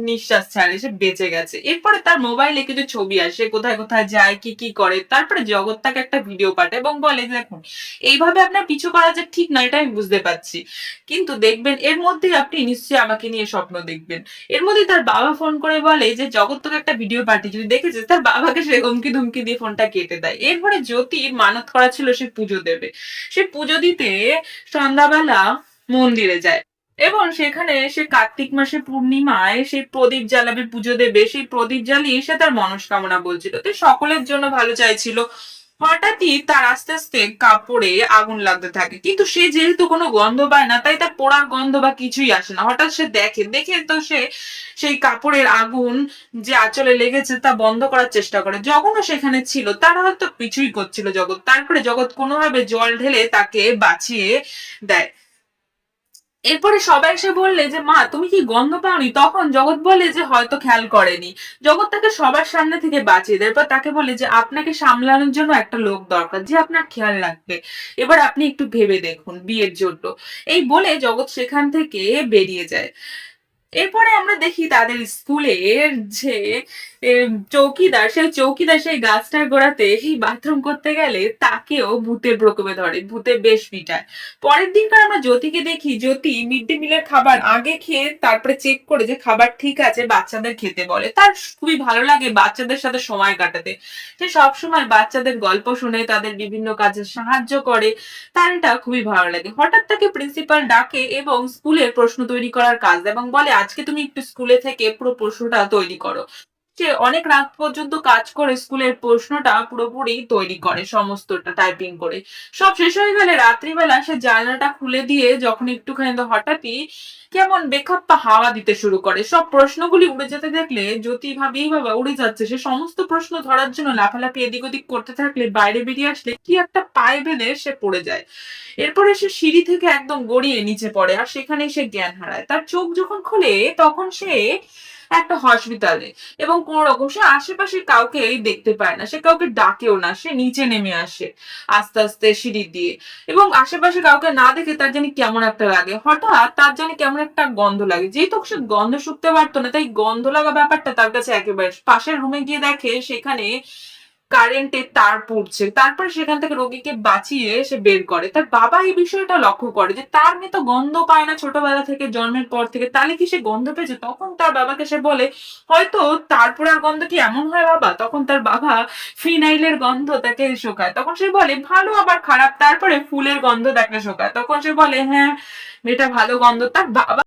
নিঃশ্বাস ছাড়ে, সে বেঁচে গেছে। এরপরে তার মোবাইলে কিছু ছবি আসে, কোথায় কোথায় যায়, কি কি করে। তারপরে জগৎ তাকে একটা ভিডিও পাঠায় এবং বলে যে, দেখুন এইভাবে আপনার পিছু করা যে ঠিক নয় এটা আমি বুঝতে পারছি, কিন্তু দেখবেন এর মধ্যেই আপনি নিশ্চয়ই আমাকে নিয়ে স্বপ্ন দেখবেন। এর মধ্যে তার বাবা ফোন করে বলে যে জগৎ তোকে একটা ভিডিও পাঠিয়েছে, যদি দেখেছিস। তার বাবাকে সে হুমকি ধুমকি দিয়ে ফোনটা কেটে দেয়। এরপরে জ্যোতির মানত করা ছিল সে পুজো দেবে। সে পুজো দিতে সন্ধ্যাবেলা মন্দিরে যায় এবং সেখানে সে কার্তিক মাসে পূর্ণিমায় সেই প্রদীপ জ্বালাবে, পুজো দেবে। সেই প্রদীপ জ্বালিয়ে সে তার মনস্কামনা বলছিল, তো সকলের জন্য ভালো চাইছিল। হঠাৎই তার আস্তে আস্তে কাপড়ে আগুন লাগতে থাকে, কিন্তু সে যেহেতু কোনো গন্ধ পায় না, তাই তার পোড়ার গন্ধ বা কিছুই আসে না। হঠাৎ সে দেখে তো সে সেই কাপড়ের আগুন যে আঁচলে লেগেছে তা বন্ধ করার চেষ্টা করে। জগৎও সেখানে ছিল, তারা হয়তো কিছুই করছিল জগৎ। তারপরে জগৎ কোনোভাবে জল ঢেলে তাকে বাঁচিয়ে দেয়। এরপরে সবাই এসে বললে যে মা তুমি কি গন্ধ পাওনি, তখন জগৎ বলে যে হয়তো খেয়াল করেনি। জগৎ তাকে সবার সামনে থেকে বাঁচিয়ে দেয়। এরপর তাকে বলে যে আপনাকে সামলানোর জন্য একটা লোক দরকার যে আপনার খেয়াল রাখবে, এবার আপনি একটু ভেবে দেখুন বিয়ের জন্য। এই বলে জগৎ সেখান থেকে বেরিয়ে যায়। এরপরে আমরা দেখি তাদের স্কুলের যে চৌকিদার, সেই চৌকিদার সেই গাছটার গোড়াতে এই বাথরুম করতে গেলে তাকেও ভূতের প্রকোপে ধরে, ভূতে বেশ পিটায়। পরের দিনকার আমরা জ্যোতিকে দেখি, জ্যোতি মিড ডে মিলের খাবার আগে খেয়ে তারপরে চেক করে যে খাবার ঠিক আছে বাচ্চাদের খেতে বলে। তার খুবই ভালো লাগে বাচ্চাদের সাথে সময় কাটাতে। সে সবসময় বাচ্চাদের গল্প শুনে তাদের বিভিন্ন কাজে সাহায্য করে, তার এটা খুবই ভালো লাগে। হঠাৎ তাকে প্রিন্সিপাল ডাকে এবং স্কুলের প্রশ্ন তৈরি করার কাজ দেয় এবং বলে আজকে তুমি একটু স্কুলে থেকে পুরো প্রশ্নটা তৈরি করো। সে অনেক রাত পর্যন্ত কাজ করে স্কুলের প্রশ্নটা পুরোপুরি তৈরি করে, সমস্তটা টাইপিং করে। সব শেষ হয়ে গেলে রাত্রিবেলা সে জানলাটা খুলে দিয়ে যখন একটুখানি, তো হঠাৎই কেমন বেখাপ্পা হাওয়া দিতে শুরু করে। সব প্রশ্নগুলি উড়ে যেতে দেখলে জ্যোতি ভাবি বাবা উড়ে যাচ্ছে। সে সমস্ত প্রশ্ন ধরার জন্য লাফালাফি এদিক ওদিক করতে থাকলে বাইরে বেরিয়ে আসলে কি একটা পায়ে বেঁধে সে পড়ে যায়। এরপরে সে সিঁড়ি থেকে একদম গড়িয়ে নিচে পড়ে আর সেখানে সে জ্ঞান হারায়। তার চোখ যখন খোলে তখন সে একটা হসপিটালে, এবং কোন রকম সে আশেপাশে কাউকে দেখতে পায় না, সে কাউকে ডাকেও না। সে নিচে নেমে আসে আস্তে আস্তে সিঁড়ি দিয়ে, এবং আশেপাশে কাউকে না দেখে তার জানি কেমন একটা লাগে। হঠাৎ তার জানি কেমন একটা গন্ধ লাগে, যেহেতু সে গন্ধ শুকতে পারতো না তাই গন্ধ লাগা ব্যাপারটা তার কাছে একেবারে। পাশের রুমে গিয়ে দেখে সেখানে কারেন্টের তার পড়ছে। তারপরে সেখান থেকে রোগীকে বাঁচিয়ে সে বের করে। তার বাবা এই বিষয়টা লক্ষ্য করে যে তার মেয়ে তো গন্ধ পায় না ছোটবেলা থেকে, জন্মের পর থেকে, তাহলে কি সে গন্ধ পেয়েছে। তখন তার বাবাকে সে বলে হয়তো তারপর আর গন্ধ কি এমন হয় বাবা। তখন তার বাবা ফিনাইলের গন্ধ তাকে শোকায়। তখন সে বলে ভালো আবার খারাপ, তারপরে ফুলের গন্ধ তাকে শোকায়। তখন সে বলে হ্যাঁ এটা ভালো গন্ধ। তার বাবা